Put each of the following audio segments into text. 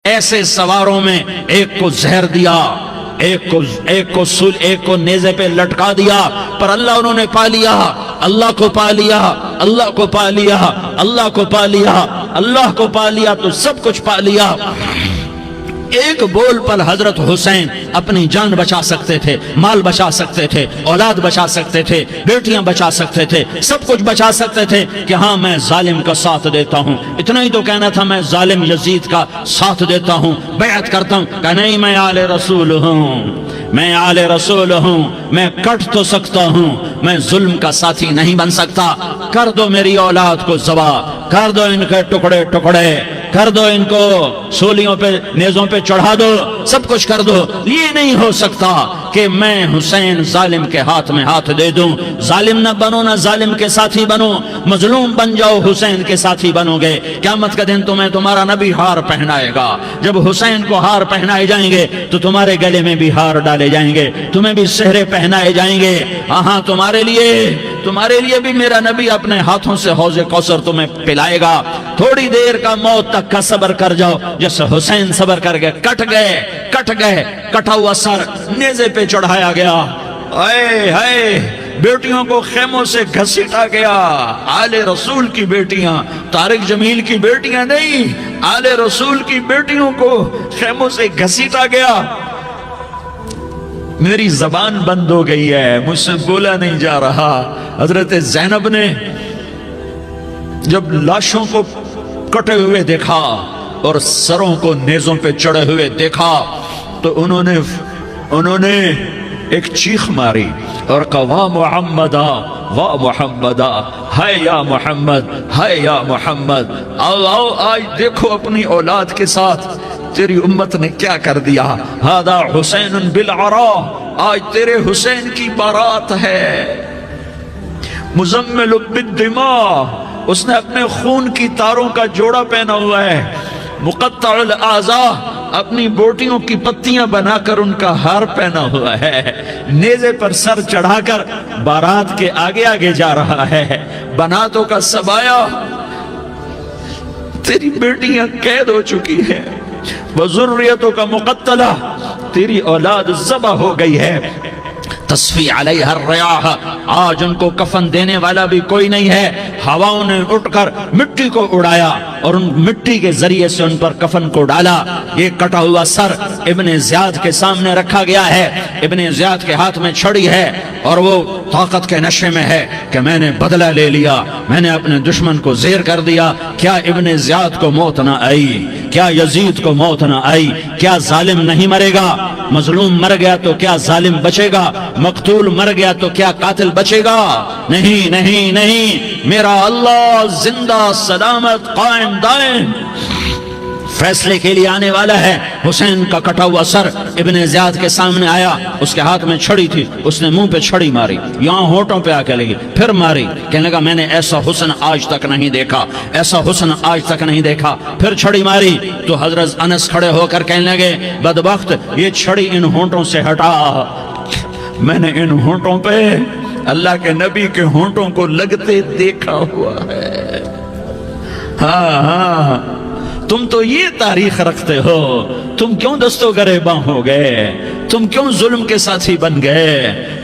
ایسے سواروں میں ایک کو زہر دیا، ایک کو نیزے پہ لٹکا دیا، پر اللہ انہوں نے پا لیا، اللہ کو پا لیا، اللہ کو پا لیا، اللہ کو پا لیا، اللہ کو پا لیا تو سب کچھ پا لیا۔ ایک بول پر حضرت حسین اپنی جان بچا سکتے تھے، مال بچا سکتے تھے، اولاد بچا سکتے تھے، بیٹیاں بچا سکتے تھے، سب کچھ بچا سکتے تھے کہ ہاں میں ظالم کا ساتھ دیتا ہوں۔ اتنا ہی تو کہنا تھا میں ظالم یزید کا ساتھ دیتا ہوں، بیعت کرتا ہوں، کہ نہیں میں آل رسول ہوں، میں آل رسول ہوں، میں کٹ تو سکتا ہوں، میں ظلم کا ساتھی نہیں بن سکتا۔ کر دو میری اولاد کو ذبح، کر دو ان کے ٹکڑے ٹکڑے، کر دو ان کو سولیوں پہ نیزوں پہ چڑھا دو، سب کچھ کر دو۔ یہ نہیں ہو سکتا کہ میں حسین ظالم کے ہاتھ میں ہاتھ دے دوں۔ ظالم نہ بنو، نہ ظالم کے ساتھی بنو، مظلوم بن جاؤ، حسین کے ساتھی بنو گے۔ قیامت کا دن تمہیں تمہارا نبی ہار پہنائے گا۔ جب حسین کو ہار پہنائے جائیں گے تو تمہارے گلے میں بھی ہار ڈالے جائیں گے، تمہیں بھی سہرے پہنائے جائیں گے۔ ہاں تمہارے لیے بھی میرا نبی اپنے ہاتھوں سے حوض کوثر تمہیں پلائے گا۔ تھوڑی دیر کا موت تک کا صبر کر جاؤ، جیسے حسین صبر کر گئے، کٹ گئے، کٹا ہوا سر نیزے پہ چڑھایا گیا۔ اے ہائے، بیٹیوں کو خیموں سے گھسیٹا گیا۔ آل رسول کی بیٹیاں، طارق جمیل کی بیٹیاں نہیں، آل رسول کی بیٹیوں کو خیموں سے گھسیٹا گیا۔ میری زبان بند ہو گئی ہے، مجھ سے بولا نہیں جا رہا۔ حضرت زینب نے جب لاشوں کو کٹے ہوئے دیکھا اور سروں کو نیزوں پہ چڑھے ہوئے دیکھا تو انہوں نے ایک چیخ ماری اور کہا واہ محمدہ، واہ محمدہ، ہائے یا محمد، ہائے یا محمد۔ آؤ آج دیکھو اپنی اولاد کے ساتھ تیری امت نے کیا کر دیا۔ ہذا حسین بالعراء، آج تیرے حسین کی بارات ہے۔ مزمل بالدماء، اس نے اپنے خون کی تاروں کا جوڑا پہنا ہوا ہے۔ مقطع الاعضاء، اپنی بوٹیوں کی پتیاں بنا کر ان کا ہار پہنا ہوا ہے۔ نیزے پر سر چڑھا کر بارات کے آگے آگے جا رہا ہے۔ بناتوں کا سبایا، تیری بیٹیاں قید ہو چکی ہیں۔ وذریتوں کا مقتلہ، تیری اولاد ذبح ہو گئی ہے۔ تصفی علیہ الریاح، آج ان کو کفن دینے والا بھی کوئی نہیں ہے۔ ہواؤں نے اٹھ کر مٹی کو اڑایا اور ان مٹی کے ذریعے سے ان پر کفن کو ڈالا۔ یہ کٹا ہوا سر ابن زیاد کے سامنے رکھا گیا ہے۔ ابن زیاد کے ہاتھ میں چھڑی ہے اور وہ طاقت کے نشے میں ہے کہ میں نے بدلہ لے لیا، میں نے اپنے دشمن کو زیر کر دیا۔ کیا ابن زیاد کو موت نہ آئی؟ کیا یزید کو موت نہ آئی؟ کیا ظالم نہیں مرے گا؟ مظلوم مر گیا تو کیا ظالم بچے گا؟ مقتول مر گیا تو کیا قاتل بچے گا؟ نہیں نہیں نہیں، میرا اللہ زندہ سلامت قائم دائم فیصلے کے لیے آنے والا ہے۔ حسین کا کٹا ہوا سر ابن زیاد کے سامنے آیا، اس کے ہاتھ میں چھڑی تھی، اس نے منہ پہ چھڑی ماری، یہاں ہونٹوں پہ آ کے لگی، پھر ماری۔ کہنے لگا میں نے ایسا حسن آج تک نہیں دیکھا، ایسا حسن آج تک نہیں دیکھا، پھر چھڑی ماری۔ تو حضرت انس کھڑے ہو کر کہنے لگے بدبخت، یہ چھڑی ان ہونٹوں سے ہٹا۔ میں نے ان ہونٹوں پہ اللہ کے نبی کے ہونٹوں کو لگتے دیکھا ہوا ہے۔ ہاں، تم تو یہ تاریخ رکھتے ہو، تم کیوں دستوں گریباں ہو گئے؟ تم کیوں ظلم کے ساتھی بن گئے؟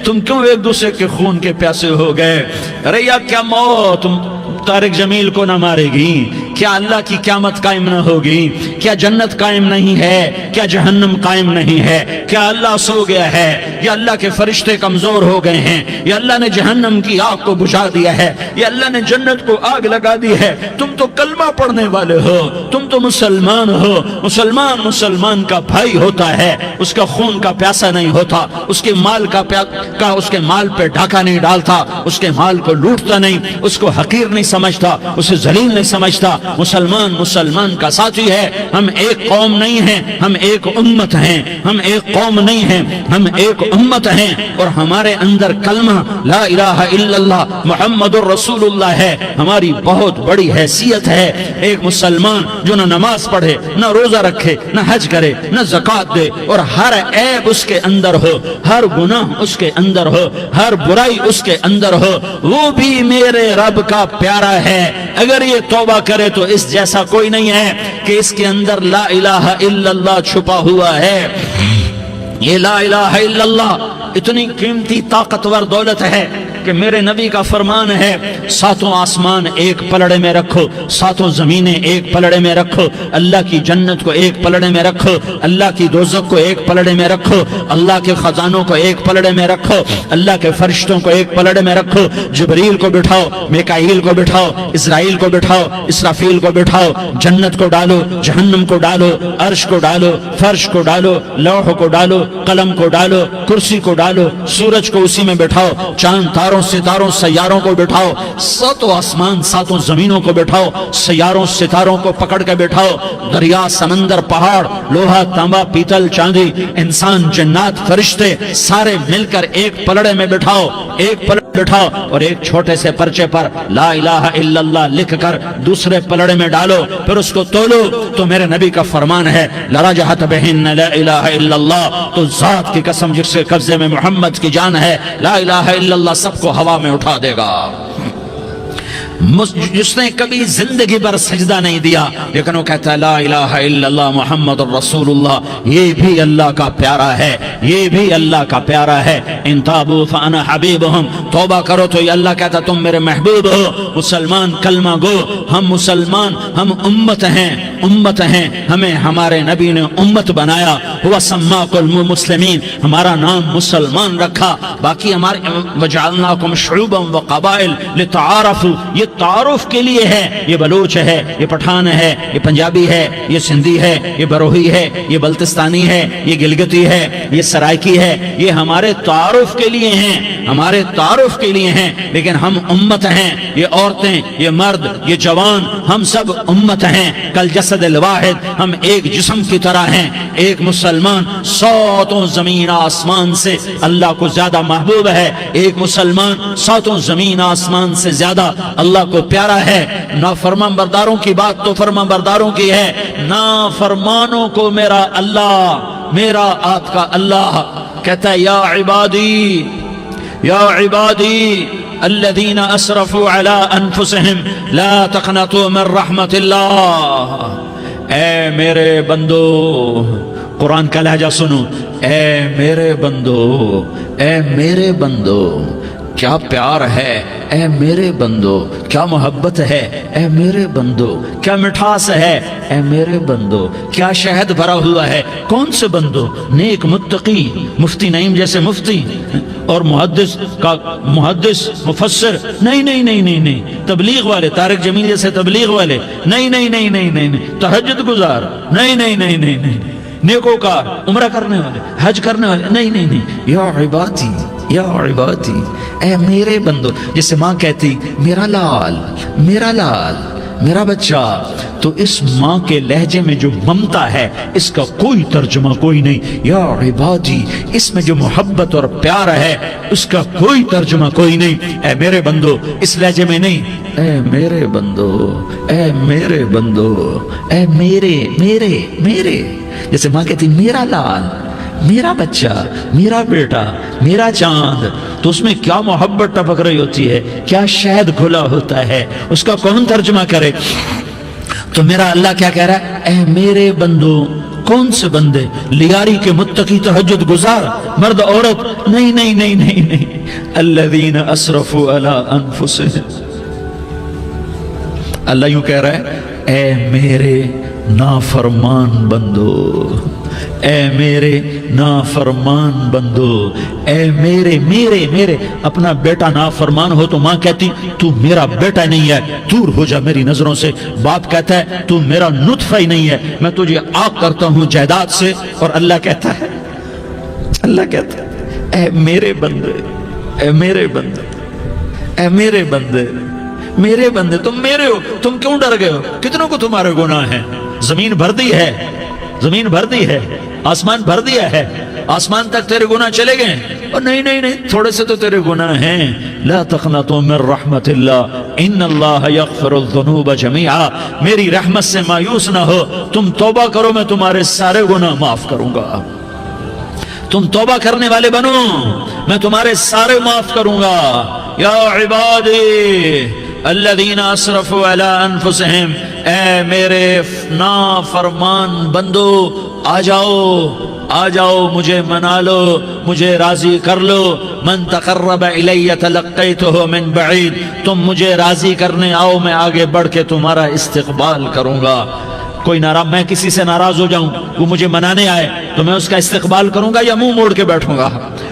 تم کیوں ایک دوسرے کے خون کے پیاسے ہو گئے؟ ارے یا کیا موت طارق جمیل کو نہ مارے گی؟ کیا اللہ کی قیامت قائم نہ ہوگی؟ کیا جنت قائم نہیں ہے؟ کیا جہنم قائم نہیں ہے؟ کیا اللہ سو گیا ہے؟ یا اللہ کے فرشتے کمزور ہو گئے ہیں؟ یا اللہ نے جہنم کی آگ کو بجھا دیا ہے؟ یا اللہ نے جنت کو آگ لگا دی ہے؟ تم تو کلمہ پڑھنے والے ہو، تم تو مسلمان ہو۔ مسلمان کا بھائی ہوتا ہے، اس کا خون کا پیاسا نہیں ہوتا، اس کے مال اس کے مال پہ ڈھاکہ نہیں ڈالتا، اس کے مال کو لوٹتا نہیں، اس کو حقیر نہیں سمجھتا، اسے ذلیل نہیں سمجھتا۔ مسلمان کا ساتھی ہے۔ ہم ایک قوم نہیں ہیں، ہم ایک امت ہیں۔ ہم ایک قوم نہیں ہیں، ہم ایک امت ہیں، اور ہمارے اندر کلمہ لا الہ الا اللہ محمد الرسول اللہ ہے۔ ہماری بہت بڑی حیثیت ہے۔ ایک مسلمان جو نہ نماز پڑھے، نہ روزہ رکھے، نہ حج کرے، نہ زکوٰۃ دے، اور ہر عیب اس کے اندر ہو، ہر گناہ اس کے اندر ہو، ہر برائی اس کے اندر ہو، وہ بھی میرے رب کا پیارا ہے۔ اگر یہ توبہ کرے تو تو اس جیسا کوئی نہیں ہے کہ اس کے اندر لا الہ الا اللہ چھپا ہوا ہے۔ یہ لا الہ الا اللہ اتنی قیمتی طاقتور دولت ہے کہ میرے نبی کا فرمان ہے، ساتوں آسمان ایک پلڑے میں رکھو، ساتوں زمینیں ایک پلڑے میں رکھو، اللہ کی جنت کو ایک پلڑے میں رکھو، اللہ کی دوزخ کو ایک پلڑے میں رکھو، اللہ کے خزانوں کو ایک پلڑے میں رکھو، اللہ کے فرشتوں کو ایک پلڑے میں رکھو، جبریل کو بٹھاؤ، میکائیل کو بٹھاؤ، اسرائیل کو بٹھاؤ، اسرافیل کو بٹھاؤ، جنت کو ڈالو، جہنم کو ڈالو، عرش کو ڈالو، فرش کو ڈالو، لوح کو ڈالو، قلم کو ڈالو، کرسی کو ڈالو، سورج کو اسی میں بٹھاؤ، چاند تاروں ستاروں سیاروں کو بٹھاؤ، ساتوں آسمان ساتوں زمینوں کو بٹھاؤ، سیاروں ستاروں کو پکڑ کے بٹھاؤ، دریا سمندر پہاڑ لوہا تانبا پیتل چاندی انسان جنات فرشتے سارے مل کر ایک پلڑے میں بٹھاؤ، ایک پلڑے بٹھاؤ اور ایک چھوٹے سے پرچے پر لا الہ الا اللہ لکھ کر دوسرے پلڑے میں ڈالو، پھر اس کو تولو تو میرے نبی کا فرمان ہے لرجحت بہن لا الہ الا اللہ، تو ذات کی قسم جس کے قبضے میں محمد کی جان ہے، لا الہ الا اللہ سب کو ہوا میں اٹھا دے گا۔ جس نے کبھی زندگی پر سجدہ نہیں دیا لیکن وہ کہتا ہے لا الہ الا اللہ محمد الرسول اللہ، یہ بھی اللہ کا پیارا ہے، یہ بھی اللہ کا پیارا ہے۔ ان تابوا فانا حبیبہم، توبہ کرو تو یہ اللہ کہتا تم میرے محبوب ہو۔ مسلمان کلمہ گو، ہم مسلمان، ہم امت ہیں، امت ہیں، ہمیں ہمارے نبی نے امت بنایا، ہوا سماکم المسلمین، ہمارا نام مسلمان رکھا، باقی ہمارے وجعلناکم شعوبا وقبائل لتعارفوا، یہ تعارف کے لیے ہے، یہ بلوچ ہے، یہ پٹھان ہے، یہ پنجابی ہے، یہ سندھی ہے، یہ بروہی ہے، یہ بلتستانی ہے، یہ گلگتی ہے، یہ سرائکی ہے، یہ ہمارے تعارف کے لیے ہیں، ہمارے تعارف کے لیے ہیں، لیکن ہم امت ہیں، یہ عورتیں، یہ مرد، یہ جوان، ہم سب امت ہیں، کل جسد الواحد، ہم ایک جسم کی طرح ہیں۔ ایک مسلمان ساتوں زمین آسمان سے اللہ کو زیادہ محبوب ہے، ایک مسلمان ساتوں زمین آسمان سے زیادہ اللہ کو پیارا ہے۔ نافرمان برداروں کی بات تو فرمان برداروں کی ہے، نافرمانوں کو میرا اللہ، میرا آپ کا اللہ کہتا ہے یا عبادی، یا عبادی الذین اسرفوا علی انفسہم لا تقنطوا من رحمت اللہ، اے میرے بندو، قرآن کا لہجہ سنو، اے میرے بندو، اے میرے بندو، کیا پیار ہے، اے میرے بندو، کیا محبت ہے، اے میرے بندو، کیا مٹھاس ہے، اے میرے بندو، کیا شہد بھرا ہوا ہے۔ کون سے بندو؟ نیک متقی، مفتی نعیم جیسے مفتی اور محدث کا محدث مفسر، نہیں نہیں نہیں نہیں نہیں، تبلیغ والے، طارق جمیل جیسے تبلیغ والے، نہیں نہیں نہیں نہیں نہیں، تہجد گزار، نہیں نہیں نہیں نہیں نہیں، نیکوکار، عمرہ کرنے والے، حج کرنے والے، نہیں نہیں نہیں، یا عبادی، یا عبادی، اے میرے بندو، جسے ماں کہتی میرا لال، میرا لال، میرا بچہ، تو اس ماں کے لہجے میں جو ممتا ہے اس کا کوئی ترجمہ کوئی نہیں۔ یا عبادی، اس میں جو محبت اور پیار ہے اس کا کوئی ترجمہ کوئی نہیں۔ اے میرے بندو، اس لہجے میں نہیں، اے میرے بندو، اے میرے بندو، اے میرے میرے میرے، جیسے ماں کہتی میرا لال، میرا بچہ، میرا بیٹا، میرا چاند، تو اس میں کیا محبت ٹپک رہی ہوتی ہے، کیا شہد کھلا ہوتا ہے، اس کا کون ترجمہ کرے؟ تو میرا اللہ کیا کہہ رہا ہے؟ اے میرے بندو، کون سے بندے؟ لیاری کے متقی تہجد گزار، مرد عورت، نہیں نہیں نہیں نہیں نہیں، الذین اسرفوا علی انفسہم، اللہ یوں کہہ رہا ہے اے میرے نافرمان بندو، اے میرے نافرمان بندو، اے میرے میرے میرے، اپنا بیٹا نافرمان ہو تو ماں کہتی تو میرا بیٹا نہیں ہے، دور ہو جا میری نظروں سے۔ باپ کہتا ہے تو میرا نطفہ ہی نہیں ہے، میں تجھے آگ کرتا ہوں جائیداد سے۔ اور اللہ کہتا ہے، اللہ کہتا ہے اے میرے بندے، اے میرے بندے، اے میرے بندے، میرے بندے، تم میرے ہو، تم کیوں ڈر گئے ہو؟ کتنوں کو تمہارے گناہ ہیں؟ زمین بھر دی ہے، زمین بھر دی ہے، آسمان بھر دیا ہے، آسمان تک تیرے گناہ چلے گئے، اور نہیں نہیں نہیں، تھوڑے سے تو تیرے گناہ ہیں۔ لا تقنطوا من رحمت اللہ ان اللہ یغفر الذنوب جميعا، میری رحمت سے مایوس نہ ہو، تم توبہ کرو میں تمہارے سارے گناہ معاف کروں گا، تم توبہ کرنے والے بنو میں تمہارے سارے معاف کروں گا۔ یا عبادی الذین اسرفوا علی انفسہم، اے میرے نافرمان بندو آ جاؤ مجھے منا لو، مجھے راضی کر لو. من تقرب الی تلقیتہ من بعید، تم مجھے راضی کرنے آؤ، میں آگے بڑھ کے تمہارا استقبال کروں گا. کوئی ناراض، میں کسی سے ناراض ہو جاؤں، وہ مجھے منانے آئے تو میں اس کا استقبال کروں گا یا منہ موڑ کے بیٹھوں گا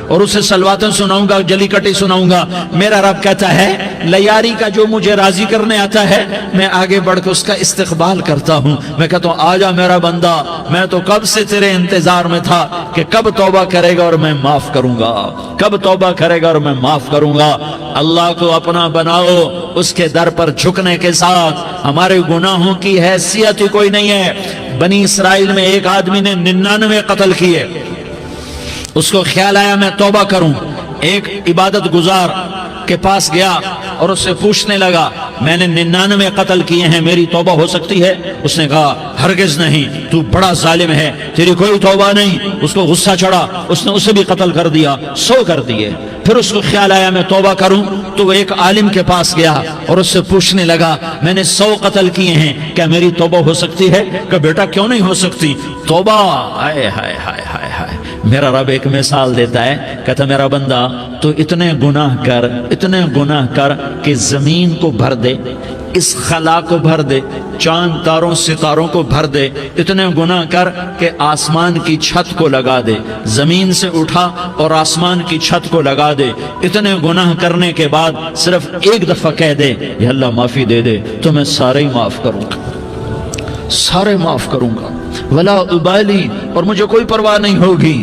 اور اسے سلواتیں سناؤں گا، جلی کٹی سناؤں گا؟ میرا رب کہتا ہے لیاری کا جو مجھے راضی کرنے آتا ہے میں آگے بڑھ کے اس کا استقبال کرتا ہوں. میں کہتا ہوں آجا میرا بندہ، میں تو کب سے تیرے انتظار میں تھا کہ کب توبہ کرے گا اور میں معاف کروں گا، کب توبہ کرے گا اور میں معاف کروں گا. اللہ کو اپنا بناؤ، اس کے در پر جھکنے کے ساتھ ہمارے گناہوں کی حیثیت ہی کوئی نہیں ہے. بنی اسرائیل میں ایک آدمی نے 99 قتل کیے، اس کو خیال آیا میں توبہ کروں. ایک عبادت گزار کے پاس گیا اور اس سے پوچھنے لگا میں نے 99 قتل کیے ہیں، میری توبہ ہو سکتی ہے؟ اس نے کہا ہرگز نہیں، تو بڑا ظالم ہے، تیری کوئی توبہ نہیں. اس کو غصہ چڑھا، اس نے اسے بھی قتل کر دیا، 100 کر دیے. پھر اس کو خیال آیا میں توبہ کروں تو وہ ایک عالم کے پاس گیا اور اس سے پوچھنے لگا میں نے 100 قتل کیے ہیں، کیا میری توبہ ہو سکتی ہے؟ کہ بیٹا کیوں نہیں ہو سکتی توبہ؟ ہائے ہائے ہائے ہائے ہائے. میرا رب ایک مثال دیتا ہے، کہتا میرا بندہ تو اتنے گناہ کر کہ زمین کو بھر دے، اس خلا کو بھر دے، چاند تاروں ستاروں کو بھر دے. اتنے گناہ کر کہ آسمان کی چھت کو لگا دے، زمین سے اٹھا اور آسمان کی چھت کو لگا دے. اتنے گناہ کرنے کے بعد صرف ایک دفعہ کہہ دے یا اللہ معافی دے دے تو میں سارے ہی معاف کروں گا، سارے معاف کروں گا، ولا ابالی، اور مجھے کوئی پرواہ نہیں ہوگی.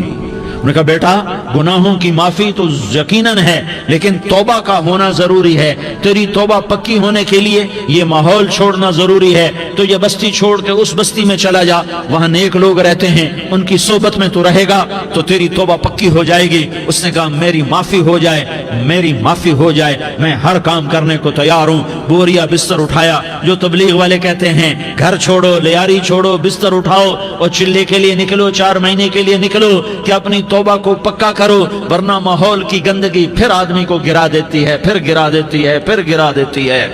انہوں نے کہا بیٹا گناہوں کی معافی تو یقیناً ہے لیکن توبہ کا ہونا ضروری ہے. تیری توبہ پکی ہونے کے لیے یہ ماحول چھوڑنا ضروری ہے. تو یہ بستی چھوڑ کے اس بستی میں چلا جا، وہاں نیک لوگ رہتے ہیں، ان کی صحبت میں تو رہے گا تو تیری توبہ پکی ہو جائے گی. اس نے کہا میری معافی ہو جائے، میری معافی ہو جائے، میں ہر کام کرنے کو تیار ہوں. بوریا بستر اٹھایا، جو تبلیغ والے کہتے ہیں گھر چھوڑو، لیاری چھوڑو، بستر اٹھاؤ اور چلے کے لیے نکلو، 4 مہینے کے لیے نکلو کہ اپنی توبہ کو پکا کرو، ورنہ ماحول کی گندگی پھر آدمی کو گرا دیتی ہے، پھر گرا دیتی ہے، پھر گرا دیتی ہے.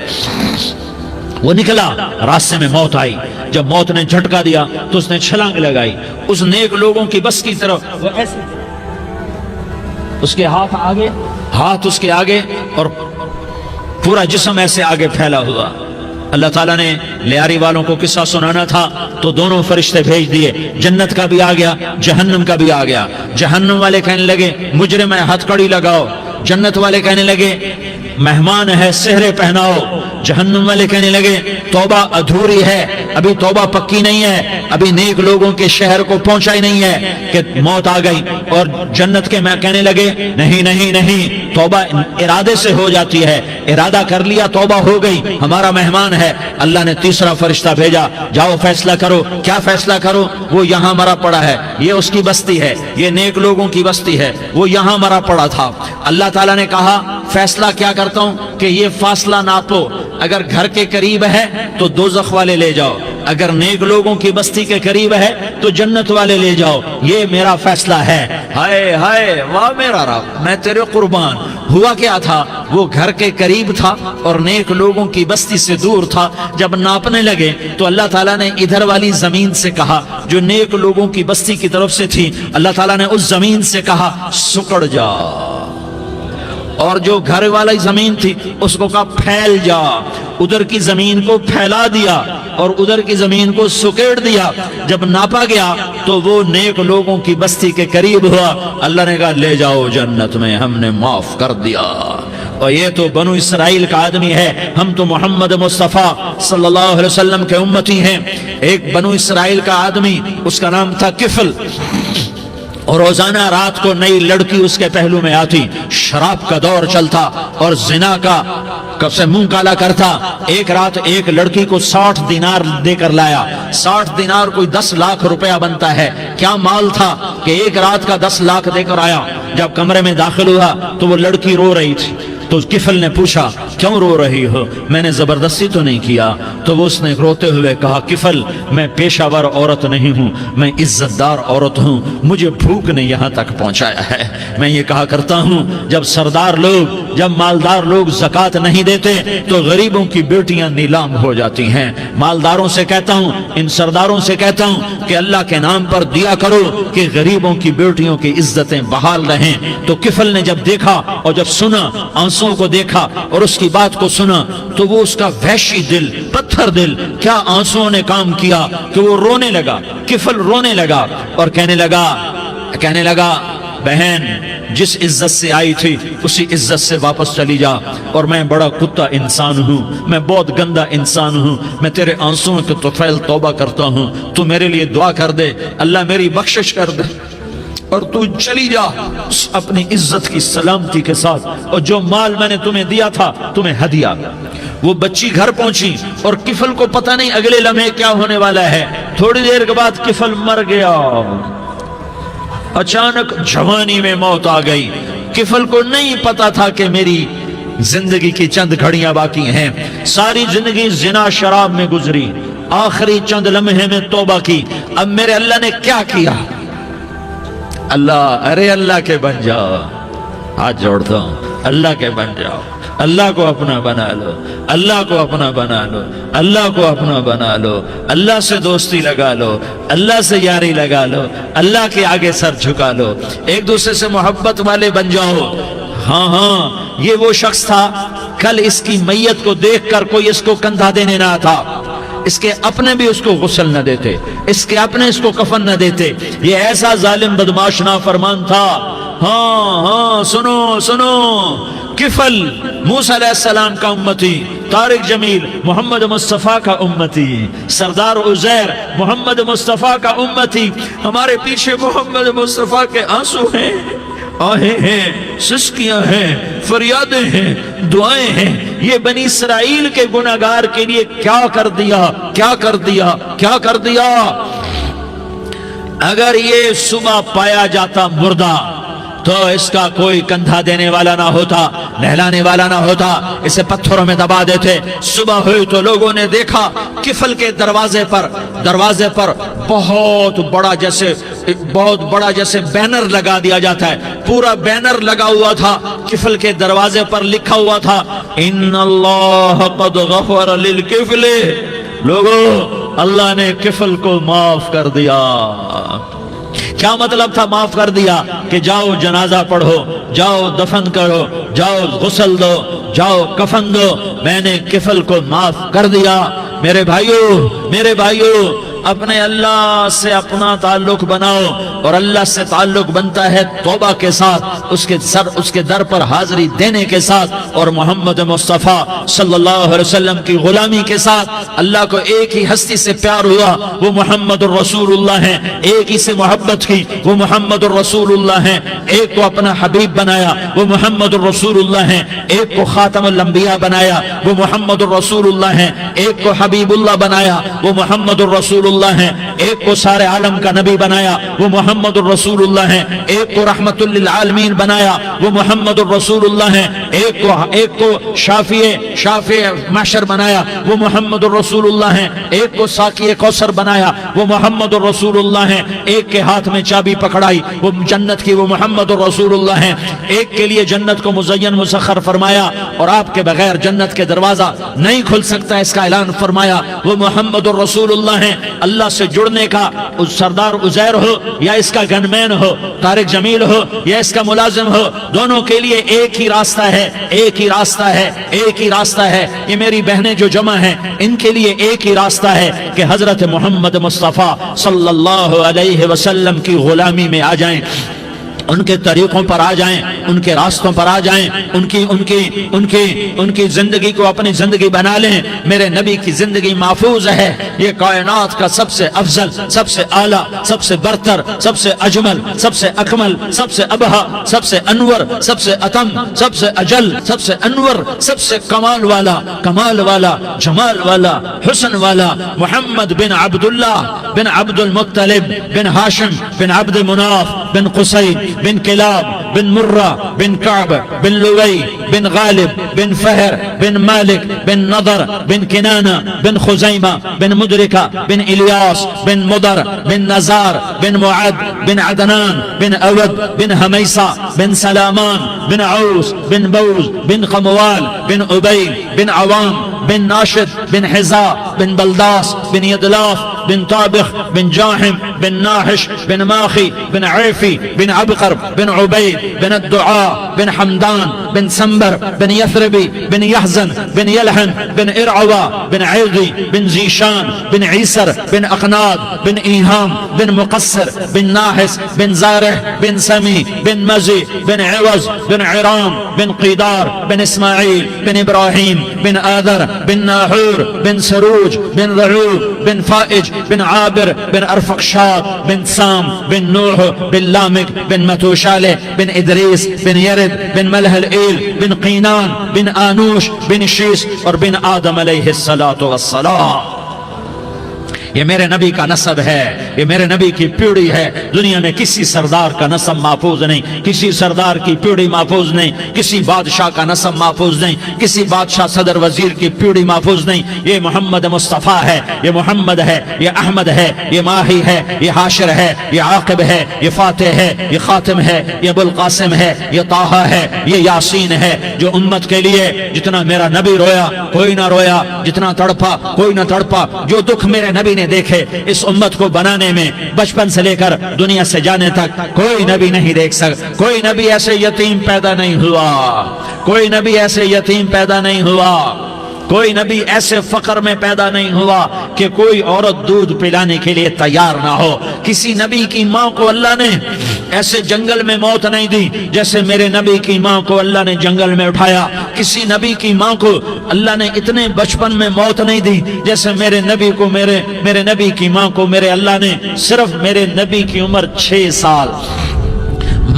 وہ نکلا، راستے میں موت آئی. جب موت نے جھٹکا دیا تو اس نے چھلانگ لگائی اس نیک لوگوں کی بس کی طرف. وہ ایسے اس کے ہاتھ اس کے آگے اور پورا جسم ایسے آگے پھیلا ہوا. اللہ تعالیٰ نے لیاری والوں کو قصہ سنانا تھا تو دونوں فرشتے بھیج دیے، جنت کا بھی آ گیا، جہنم کا بھی آ گیا. جہنم والے کہنے لگے مجرم ہے ہتھ کڑی لگاؤ، جنت والے کہنے لگے مہمان ہے سہرے پہناؤ. جہنم والے کہنے لگے توبہ ادھوری ہے، ابھی توبہ پکی نہیں ہے، ابھی نیک لوگوں کے شہر کو پہنچا ہی نہیں ہے کہ موت آ گئی. اور جنت کے میں کہنے لگے نہیں نہیں نہیں، توبہ ارادے سے ہو جاتی ہے، ارادہ کر لیا توبہ ہو گئی، ہمارا مہمان ہے. اللہ نے تیسرا فرشتہ بھیجا، جاؤ فیصلہ کرو. کیا فیصلہ کرو؟ وہ یہاں مرا پڑا ہے، یہ اس کی بستی ہے، یہ نیک لوگوں کی بستی ہے، وہ یہاں مرا پڑا تھا. اللہ تعالیٰ نے کہا فیصلہ کیا کرتا ہوں کہ یہ فاصلہ ناپو، اگر گھر کے قریب ہے تو دوزخ والے لے جاؤ، اگر نیک لوگوں کی بستی کے قریب ہے تو جنت والے لے جاؤ. یہ میرا فیصلہ ہے. ہائے ہائے واہ میرا رب، میں تیرے قربان. ہوا کیا تھا؟ وہ گھر کے قریب تھا اور نیک لوگوں کی بستی سے دور تھا. جب ناپنے لگے تو اللہ تعالیٰ نے ادھر والی زمین سے کہا جو نیک لوگوں کی بستی کی طرف سے تھی، اللہ تعالیٰ نے اس زمین سے کہا سکڑ جا، اور جو گھر والی زمین تھی اس کو کہا پھیل جا. ادھر کی زمین کو پھیلا دیا اور ادھر کی زمین کو سکیڑ دیا. جب ناپا گیا تو وہ نیک لوگوں کی بستی کے قریب ہوا. اللہ نے کہا لے جاؤ جنت میں، ہم نے معاف کر دیا. اور یہ تو بنو اسرائیل کا آدمی ہے، ہم تو محمد مصطفیٰ صلی اللہ علیہ وسلم کے امتی ہیں. ایک بنو اسرائیل کا آدمی، اس کا نام تھا کفل، اور روزانہ رات کو نئی لڑکی اس کے پہلو میں آتی. شراب کا دور چلتا اور زنا کا سے منہ کالا کرتا. ایک رات ایک لڑکی کو 60 دینار دے کر لایا. 60 دینار کوئی 10 لاکھ روپیہ بنتا ہے. کیا مال تھا کہ ایک رات کا 10 لاکھ دے کر آیا. جب کمرے میں داخل ہوا تو وہ لڑکی رو رہی تھی. تو کفل نے پوچھا کیوں رو رہی ہو؟ میں نے زبردستی تو نہیں کیا۔ تو وہ اس نے روتے ہوئے کہا کفل میں پیشہ ور عورت نہیں ہوں، میں عزت دار عورت ہوں، مجھے بھوک نے یہاں تک پہنچایا ہے۔ میں یہ کہا کرتا ہوں جب سردار لوگ، جب مالدار لوگ زکوٰۃ نہیں دیتے تو غریبوں کی بیٹیاں نیلام ہو جاتی ہیں۔ مالداروں سے کہتا ہوں، ان سرداروں سے کہتا ہوں کہ اللہ کے نام پر دیا کرو کہ غریبوں کی بیٹیوں کی عزتیں بحال رہیں۔ تو کفل نے جب دیکھا اور جب سنا، آنسوں کو دیکھا اور اس کی بات کو سنا، تو وہ اس کا وحشی دل، پتھر دل، کیا آنسوں نے کام کیا کہ وہ رونے لگا۔ کفل رونے لگا اور کہنے لگا بہن جس عزت سے آئی تھی اسی عزت سے واپس چلی جا، اور میں بڑا کتا انسان ہوں، میں بہت گندا انسان ہوں، میں تیرے آنسوں کے طفیل توبہ کرتا ہوں، تو میرے لیے دعا کر دے، اللہ میری بخشش کر دے، اور تو چلی جا اپنی عزت کی سلامتی کے ساتھ، اور جو مال میں نے تمہیں دیا تھا تمہیں ہدیہ۔ وہ بچی گھر پہنچی اور کفل کو پتہ نہیں اگلے لمحے کیا ہونے والا ہے۔ تھوڑی دیر کے بعد کفل مر گیا، اچانک جوانی میں موت آ گئی۔ کفل کو نہیں پتا تھا کہ میری زندگی کی چند گھڑیاں باقی ہیں، ساری زندگی زنا شراب میں گزری، آخری چند لمحے میں توبہ کی۔ اب میرے اللہ نے کیا کیا؟ اللہ کے بن جاؤ، ہاتھ جوڑتا ہوں، اللہ کے بن جاؤ، اللہ کو اپنا بنا لو، اللہ کو اپنا بنا لو، اللہ کو اپنا بنا لو، اللہ سے دوستی لگا لو، اللہ سے یاری لگا لو، اللہ کے آگے سر جھکا لو، ایک دوسرے سے محبت والے بن جاؤ۔ ہاں یہ وہ شخص تھا، کل اس کی میت کو دیکھ کر کوئی اس کو کندھا دینے نہ تھا، اس کے اپنے بھی اس کو غسل نہ دیتے، اس کے اپنے اس کو کفن نہ دیتے، یہ ایسا ظالم بدماش نافرمان تھا۔ ہاں سنو، کفل موسیٰ علیہ السلام کا امتی، طارق جمیل محمد مصطفیٰ کا امتی، سردار عزیر محمد مصطفیٰ کا امتی، ہمارے پیچھے محمد مصطفیٰ کے آنسو ہیں، آہیں ہیں، سسکیاں ہیں، فریادیں ہیں، دعائیں ہیں۔ یہ بنی اسرائیل کے گناہگار کے لیے کیا کر دیا۔ اگر یہ صبح پایا جاتا مردہ تو اس کا کوئی کندھا دینے والا نہ ہوتا، نہلانے والا نہ ہوتا، اسے پتھروں میں دبا دیتے۔ صبح ہوئی تو لوگوں نے دیکھا کفل کے دروازے پر بہت بڑا جیسے بینر لگا دیا جاتا ہے، پورا بینر لگا ہوا تھا، کفل کے دروازے پر لکھا ہوا تھا ان اللہ قد غفر للکفل، لوگوں اللہ نے کفل کو معاف کر دیا۔ کیا مطلب تھا معاف کر دیا؟ کہ جاؤ جنازہ پڑھو، جاؤ دفن کرو، جاؤ غسل دو، جاؤ کفن دو، میں نے کفل کو معاف کر دیا۔ میرے بھائیو اپنے اللہ سے اپنا تعلق بناؤ، اور اللہ سے تعلق بنتا ہے توبہ کے ساتھ، اس کے در پر حاضری دینے کے ساتھ، اور محمد مصطفیٰ صلی اللہ علیہ وسلم کی غلامی کے ساتھ۔ اللہ کو ایک ہی ہستی سے پیار ہوا، وہ محمد الرسول اللہ ہیں، ایک ہی سے محبت کی، وہ محمد الرسول اللہ ہیں، ایک کو اپنا حبیب بنایا، وہ محمد الرسول اللہ ہیں، ایک کو خاتم الانبیاء بنایا، وہ محمد الرسول اللہ ہیں، ایک کو حبیب اللہ بنایا، وہ محمد الرسول اللہ ہیں، ایک کو سارے عالم کا نبی بنایا، وہ محمد الرسول اللہ ہیں، ایک کو رحمت للعالمین بنایا، وہ محمد الرسول اللہ ہیں، ایک کو شافع محشر بنایا، وہ محمد الرسول اللہ ہیں، ایک کو ساقی کوثر بنایا، وہ محمد الرسول اللہ ہیں، ایک کے ہاتھ میں چابی پکڑائی وہ جنت کی، وہ محمد الرسول اللہ ہیں، ایک کے لیے جنت کو مزین مسخر فرمایا اور آپ کے بغیر جنت کے دروازہ نہیں کھل سکتا، اس کا اعلان فرمایا، وہ محمد الرسول اللہ ہیں۔ اللہ سے جڑنے کا سردار عزیر ہو یا اس کا گنمین ہو، طارق جمیل ہو یا اس کا ملازم ہو، دونوں کے لیے ایک ہی راستہ ہے۔ یہ میری بہنیں جو جمع ہیں ان کے لیے ایک ہی راستہ ہے کہ حضرت محمد مصطفیٰ صلی اللہ علیہ وسلم کی غلامی میں آ جائیں، ان کے طریقوں پر آ جائیں، ان کے راستوں پر آ جائیں، ان کی زندگی کو اپنی زندگی بنا لیں۔ میرے نبی کی زندگی محفوظ ہے، یہ کائنات کا سب سے افضل، سب سے اعلیٰ، سب سے برتر، سب سے اجمل، سب سے اکمل، سب سے ابہا، سب سے انور، سب سے اتم، سب سے اجل، سب سے انور، سب سے کمال والا، جمال والا، حسن والا، محمد بن عبداللہ بن عبد المطلب بن ہاشم بن عبد مناف بن قصی بن کلاب بن مرہ بن کعب بن لوی بن غالب بن فہر بن مالک بن نضر بن کنانہ بن خزیمہ بن مدرکہ بن الیاس بن مدر بن نزار بن معد بن عدنان بن اود بن حمیسہ بن سلامان بن عوس بن بوز بن خموال بن عبید بن عوام بن ناشد بن حزا بن بلداس بن یدلاف بن طابخ بن جاحم بن ناحش بن ماخی بن عیفی بن عبقر بن عبید بن الدعاء بن حمدان بن سنبر بن یثربی بن یحزن بن یلحن بن ارعوا بن عیغی بن زیشان بن عیسر بن اقناد بن ایہام بن مقصر بن ناحس بن زارح بن سمی بن مزی بن عوض بن عرام بن قیدار بن اسماعیل بن ابراہیم بن آذر بن ناحور بن سروج بن ضعوب بن فائج بن عابر بن ارفقشاد بن سام بن نوح بن لامک بن متوشالہ بن ادریس بن یرد بن ملح الایل بن قینان بن آنوش بن شیس اور بن آدم علیہ السلام۔ یہ میرے نبی کا نسب ہے، یہ میرے نبی کی پیڑھی ہے۔ دنیا میں کسی سردار کا نسب محفوظ نہیں، کسی سردار کی پیڑھی محفوظ نہیں، کسی بادشاہ کا نسب محفوظ نہیں، کسی بادشاہ صدر وزیر کی پیڑھی محفوظ نہیں۔ یہ محمد مصطفیٰ ہے، یہ محمد ہے، یہ احمد ہے، یہ ماہی ہے، یہ حاشر ہے، یہ عاقب ہے، یہ فاتح ہے، یہ خاتم ہے، یہ ابو القاسم ہے، یہ طٰہٰ ہے، یہ یاسین ہے۔ جو امت کے لیے جتنا میرا نبی رویا کوئی نہ رویا، جتنا تڑپا کوئی نہ تڑپا، جو دکھ میرے نبی نے دیکھے اس امت کو بنانے میں، بچپن سے لے کر دنیا سے جانے تک کوئی نبی نہیں دیکھ سکتا۔ کوئی نبی ایسے یتیم پیدا نہیں ہوا، کوئی نبی ایسے یتیم پیدا نہیں ہوا، کوئی نبی ایسے فقر میں پیدا نہیں ہوا کہ کوئی عورت دودھ پلانے کے لیے تیار نہ ہو۔ کسی نبی کی ماں کو اللہ نے ایسے جنگل میں موت نہیں دی جیسے میرے نبی کی ماں کو اللہ نے جنگل میں اٹھایا۔ کسی نبی کی ماں کو اللہ نے اتنے بچپن میں موت نہیں دی جیسے میرے نبی کو میرے نبی کی ماں کو میرے اللہ نے صرف میرے نبی کی عمر 6 سال،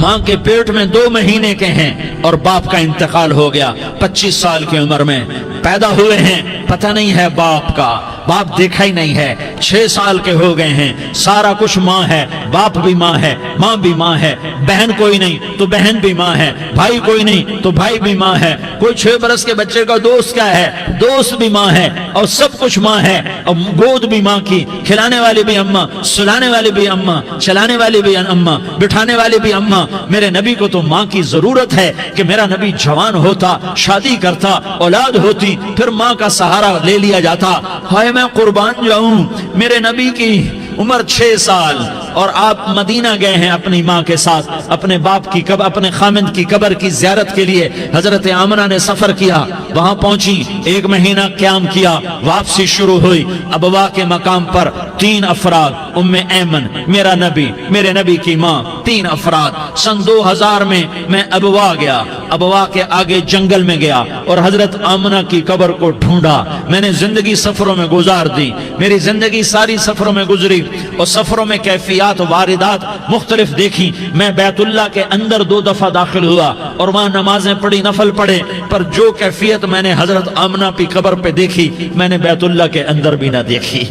ماں کے پیٹ میں 2 مہینے کے ہیں اور باپ کا انتقال ہو گیا 25 سال کی عمر میں پیدا ہوئے ہیں، پتہ نہیں ہے باپ کا، باپ دیکھا ہی نہیں ہے، 6 سال کے ہو گئے ہیں، سارا کچھ ماں ہے، باپ بھی ماں ہے، ماں بھی ماں ہے، بہن کوئی نہیں تو بہن بھی ماں ہے، بھائی کوئی نہیں تو بھائی بھی ماں ہے، کوئی 6 برس کے بچے کا دوست کیا ہے، دوست بھی ماں ہے، اور سب کچھ ماں ہے، اور گود بھی ماں کی، کھلانے والی بھی اماں، سلانے والی بھی اماں، چلانے والی بھی اماں، بٹھانے والی بھی اماں۔ میرے نبی کو تو ماں کی ضرورت ہے کہ میرا نبی جوان ہوتا، شادی کرتا، اولاد ہوتی، پھر ماں کا سہارا لے لیا جاتا۔ ہائے میں قربان جاؤں، میرے نبی کی عمر 6 سال اور آپ مدینہ گئے ہیں اپنی ماں کے ساتھ، اپنے باپ کی قبر، اپنے خامند کی قبر کی زیارت کے لیے حضرت آمنہ نے سفر کیا، وہاں پہنچی، 1 مہینہ قیام کیا، واپسی شروع ہوئی۔ ابوا کے مقام پر 3 افراد، ام ایمن، میرا نبی، میرے نبی کی ماں، 3 افراد۔ سن 2000 میں میں ابوا گیا، ابوا کے آگے جنگل میں گیا اور حضرت آمنہ کی قبر کو ڈھونڈا۔ میں نے زندگی سفروں میں گزار دی، میری زندگی ساری سفروں میں گزری، اور سفروں میں کیفیات واردات مختلف دیکھی۔ میں بیت اللہ کے اندر 2 دفعہ داخل ہوا اور وہاں نمازیں پڑھی، نفل پڑھے، پر جو کیفیت میں نے حضرت آمنہ کی قبر پہ دیکھی میں نے بیت اللہ کے اندر بھی نہ دیکھی،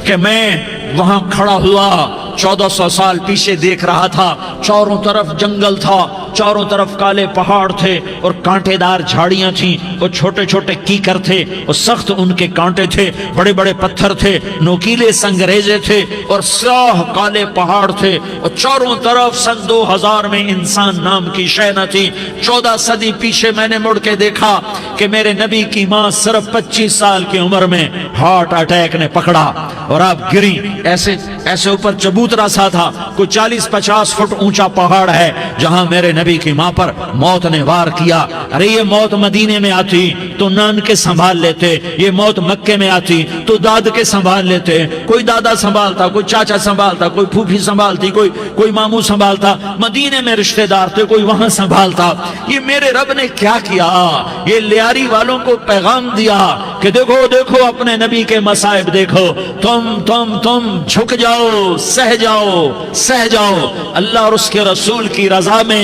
کہ میں وہاں کھڑا ہوا 1400 سال پیچھے دیکھ رہا تھا، چاروں طرف جنگل تھا، چاروں طرف کالے پہاڑ تھے اور کانٹے دار جھاڑیاں تھیں، اور چھوٹے چھوٹے کیکر تھے اور سخت ان کے کانٹے تھے، بڑے بڑے پتھر تھے، نوکیلے سنگریزے تھے اور سیاہ کالے پہاڑ تھے، اور چاروں طرف سن 2000 میں انسان نام کی شے نہ تھی۔ 14 صدی پیچھے میں نے مڑ کے دیکھا کہ میرے نبی کی ماں صرف 25 سال کی عمر میں ہارٹ اٹیک نے پکڑا اور آپ گری، ایسے اوپر چبوترا سا تھا، کوئی 40-50 فٹ اونچا پہاڑ ہے جہاں میرے نبی کی ماں پر موت نے وار کیا۔ ارے یہ موت مدینے میں آتی تو نان کے سنبھال لیتے، یہ موت مکے میں آتی تو داد کے سنبھال لیتے، کوئی دادا سنبھالتا، کوئی چاچا سنبھالتا، کوئی پھوپھی سنبھالتی، کوئی ماموں سنبھالتا، مدینے میں رشتہ دار تھے، کوئی وہاں سنبھالتا۔ یہ میرے رب نے کیا کیا؟ یہ لیاری والوں کو پیغام دیا کہ دیکھو دیکھو اپنے نبی کے مصائب دیکھو، تم جھک جاؤ، سہ جاؤ، اللہ اور اس کے رسول کی رضا میں